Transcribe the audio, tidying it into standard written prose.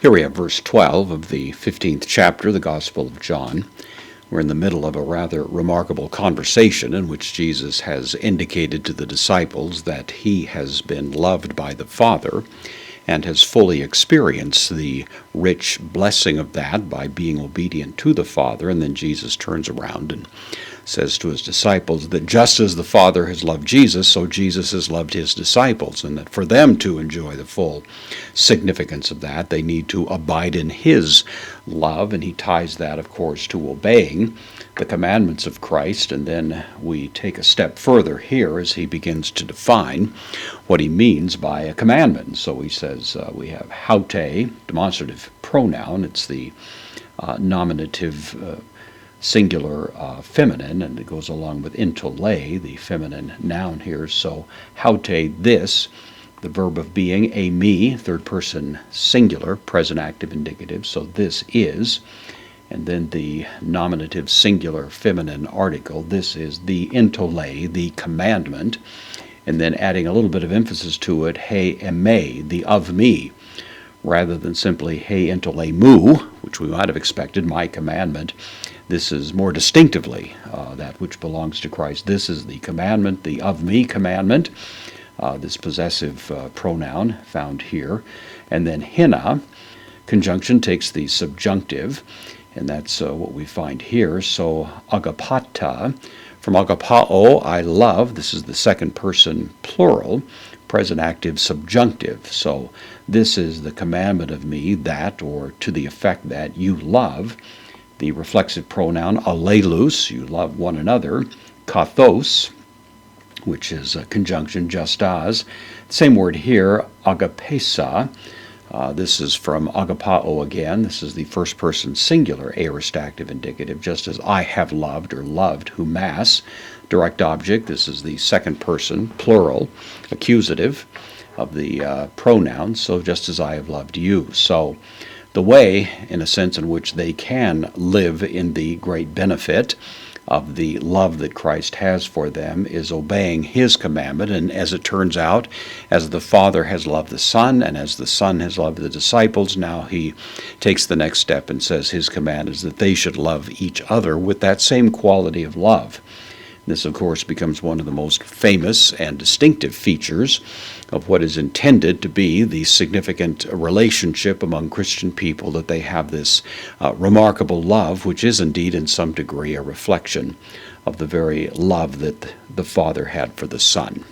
Here we have verse 12 of the 15th chapter of the Gospel of John. We're in the middle of a rather remarkable conversation in which Jesus has indicated to the disciples that he has been loved by the Father and has fully experienced the rich blessing of that by being obedient to the Father. And then Jesus turns around and says to his disciples that just as the Father has loved Jesus, so Jesus has loved his disciples, and that for them to enjoy the full significance of that, they need to abide in his love. And he ties that, of course, to obeying the commandments of Christ. And then we take a step further here as he begins to define what he means by a commandment. So he says we have haute, demonstrative pronoun. It's the nominative singular feminine, and it goes along with intole, the feminine noun here. So haute, this, the verb of being, a me, third person singular, present active indicative, so this is, and then the nominative singular feminine article, this is the intole, the commandment, and then adding a little bit of emphasis to it, he eme, the of me, rather than simply he intole mu, which we might have expected, my commandment. This is more distinctively that which belongs to Christ. This is the commandment, the of me commandment, this possessive pronoun found here. And then hina, conjunction takes the subjunctive, and that's what we find here. So agapata, from agapao, I love, this is the second person plural, present active subjunctive. So this is the commandment of me that, or to the effect that, you love. The reflexive pronoun allelus, you love one another. Kathos, which is a conjunction just as. Same word here, agapesa. This is from agapao again. This is the first person singular aorist active indicative, just as I have loved or loved, humas. Direct object, this is the second person plural accusative of the pronoun, so just as I have loved you. So the way, in a sense, in which they can live in the great benefit of the love that Christ has for them is obeying his commandment. And as it turns out, as the Father has loved the Son, and as the Son has loved the disciples, now he takes the next step and says his command is that they should love each other with that same quality of love. This, of course, becomes one of the most famous and distinctive features of what is intended to be the significant relationship among Christian people, that they have this remarkable love, which is indeed in some degree a reflection of the very love that the Father had for the Son.